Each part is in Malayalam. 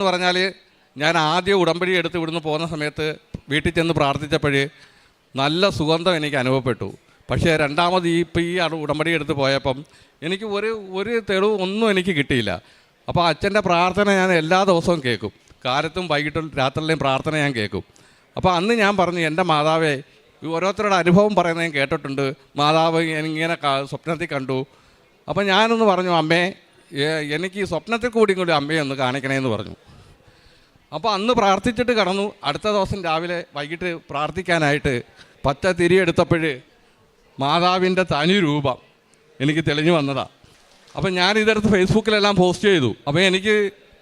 എന്ന് പറഞ്ഞാൽ ഞാൻ ആദ്യം ഉടമ്പടി എടുത്ത് ഇവിടുന്ന് പോകുന്ന സമയത്ത് വീട്ടിൽ ചെന്ന് പ്രാർത്ഥിച്ചപ്പോൾ നല്ല സുഗന്ധം എനിക്ക് അനുഭവപ്പെട്ടു. പക്ഷേ രണ്ടാമത് ഈ ഉടമ്പടി എടുത്ത് പോയപ്പം എനിക്ക് ഒരു തെളിവ് ഒന്നും എനിക്ക് കിട്ടിയില്ല. അപ്പോൾ അച്ഛൻ്റെ പ്രാർത്ഥന ഞാൻ എല്ലാ ദിവസവും കേൾക്കും. കാലത്തും വൈകിട്ടും രാത്രിയിലെയും പ്രാർത്ഥന ഞാൻ കേൾക്കും. അപ്പോൾ അന്ന് ഞാൻ പറഞ്ഞു, എൻ്റെ മാതാവേ, ഓരോരുത്തരുടെ അനുഭവം പറയുന്നത് ഞാൻ കേട്ടിട്ടുണ്ട്, മാതാവ് ഇങ്ങനെ സ്വപ്നത്തിൽ കണ്ടു. അപ്പോൾ ഞാനൊന്ന് പറഞ്ഞു, അമ്മേ എനിക്ക് ഈ സ്വപ്നത്തിൽ കൂടി അമ്മയെ ഒന്ന് കാണിക്കണേന്ന് പറഞ്ഞു. അപ്പോൾ അന്ന് പ്രാർത്ഥിച്ചിട്ട് കടന്നു. അടുത്ത ദിവസം രാവിലെ വൈകിട്ട് പ്രാർത്ഥിക്കാനായിട്ട് പച്ച തിരിയെടുത്തപ്പോൾ മാതാവിൻ്റെ തനി രൂപം എനിക്ക് തെളിഞ്ഞു വന്നതാണ്. അപ്പം ഞാനിതെടുത്ത് ഫേസ്ബുക്കിലെല്ലാം പോസ്റ്റ് ചെയ്തു. അപ്പോൾ എനിക്ക്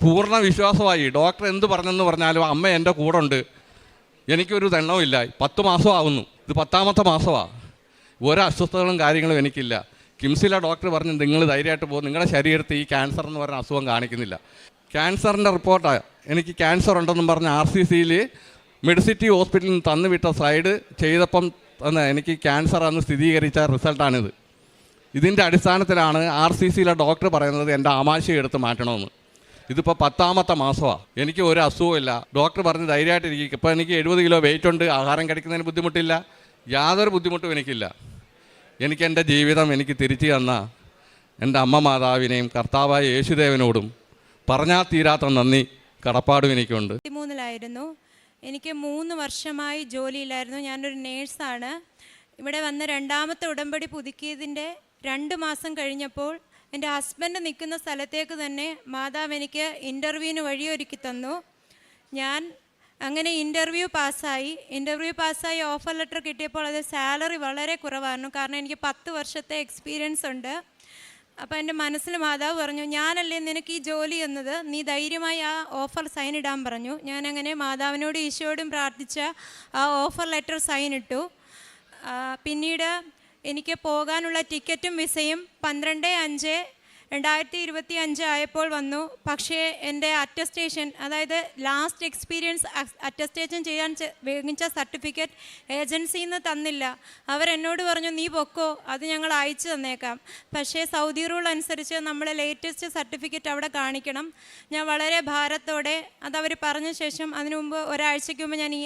പൂർണ്ണ വിശ്വാസമായി. ഡോക്ടർ എന്ത് പറഞ്ഞെന്ന് പറഞ്ഞാലും അമ്മ എൻ്റെ കൂടെ ഉണ്ട്. എനിക്കൊരു ദണ്ണവുമില്ല. 10 മാസമാകുന്നു, ഇത് 10ാമത്തെ മാസമാണ്. ഒരു അസ്വസ്ഥതകളും കാര്യങ്ങളും എനിക്കില്ല. കിംസിലെ ഡോക്ടർ പറഞ്ഞു, നിങ്ങൾ ധൈര്യമായിട്ട് പോകും, നിങ്ങളുടെ ശരീരത്തിൽ ഈ ക്യാൻസർ എന്ന് പറഞ്ഞ അസുഖം കാണിക്കുന്നില്ല. ക്യാൻസറിൻ്റെ റിപ്പോർട്ടാണ്, എനിക്ക് ക്യാൻസർ ഉണ്ടെന്നും പറഞ്ഞ് RCCയിൽ മെഡിസിറ്റി ഹോസ്പിറ്റലിൽ നിന്ന് തന്നുവിട്ട സ്ലൈഡ് ചെയ്തപ്പം എനിക്ക് ക്യാൻസർ അന്ന് സ്ഥിരീകരിച്ച റിസൾട്ടാണിത്. ഇതിൻ്റെ അടിസ്ഥാനത്തിലാണ് RCCയിലെ ഡോക്ടർ പറയുന്നത് എൻ്റെ ആമാശയം എടുത്ത് മാറ്റണമെന്ന്. ഇതിപ്പോൾ 10ാമത്തെ മാസമാണ്, എനിക്ക് ഒരു അസുഖമില്ല. ഡോക്ടർ പറഞ്ഞ് ധൈര്യമായിട്ടിരിക്കും. ഇപ്പോൾ എനിക്ക് 70 കിലോ വെയിറ്റ് ഉണ്ട്, ആഹാരം കഴിക്കുന്നതിന് ബുദ്ധിമുട്ടില്ല, യാതൊരു ബുദ്ധിമുട്ടും എനിക്കില്ല. എനിക്ക് എൻ്റെ ജീവിതം എനിക്ക് തിരിച്ചു തന്ന എൻ്റെ അമ്മ മാതാവിനെയും കർത്താവായ യേശുദേവനോടും പറഞ്ഞാൽ തീരാത്ത നന്ദി കടപ്പാടും എനിക്കുണ്ട്. 23-ലായിരുന്നു. എനിക്ക് 3 വർഷമായി ജോലിയില്ലായിരുന്നു. ഞാനൊരു നേഴ്സാണ്. ഇവിടെ വന്ന് 2ാമത്തെ ഉടമ്പടി പുതുക്കിയതിൻ്റെ 2 മാസം കഴിഞ്ഞപ്പോൾ എൻ്റെ ഹസ്ബൻഡ് നിൽക്കുന്ന സ്ഥലത്തേക്ക് തന്നെ മാതാവ് എനിക്ക് ഇൻ്റർവ്യൂവിന് വഴിയൊരുക്കി തന്നു. ഞാൻ അങ്ങനെ ഇൻ്റർവ്യൂ പാസ്സായി ഓഫർ ലെറ്റർ കിട്ടിയപ്പോൾ അത് സാലറി വളരെ കുറവായിരുന്നു. കാരണം എനിക്ക് 10 വർഷത്തെ എക്സ്പീരിയൻസ് ഉണ്ട്. അപ്പോൾ എൻ്റെ മനസ്സിൽ മാതാവ് പറഞ്ഞു, ഞാനല്ലേ നിനക്ക് ഈ ജോലി എന്നത്, നീ ധൈര്യമായി ആ ഓഫർ സൈൻ ഇടാൻ പറഞ്ഞു. ഞാനങ്ങനെ മാതാവിനോടും ഈശോയോടും പ്രാർത്ഥിച്ച ആ ഓഫർ ലെറ്റർ സൈൻ ഇട്ടു. പിന്നീട് എനിക്ക് പോകാനുള്ള ടിക്കറ്റും വിസയും 12/5/2025 ആയപ്പോൾ വന്നു. പക്ഷേ എൻ്റെ അറ്റസ്റ്റേഷൻ, അതായത് ലാസ്റ്റ് എക്സ്പീരിയൻസ് അറ്റസ്റ്റേഷൻ ചെയ്യാൻ വേങ്ങിച്ച സർട്ടിഫിക്കറ്റ് ഏജൻസിയിൽ നിന്ന് തന്നില്ല. അവരെന്നോട് പറഞ്ഞു, നീ പൊക്കോ, അത് ഞങ്ങൾ അയച്ചു തന്നേക്കാം. പക്ഷേ സൗദി റൂൾ അനുസരിച്ച് നമ്മൾ ലേറ്റസ്റ്റ് സർട്ടിഫിക്കറ്റ് അവിടെ കാണിക്കണം. ഞാൻ വളരെ ഭാരത്തോടെ അതവർ പറഞ്ഞ ശേഷം, അതിനു മുമ്പ് ഒരാഴ്ചയ്ക്ക് മുമ്പ് ഞാൻ ഈ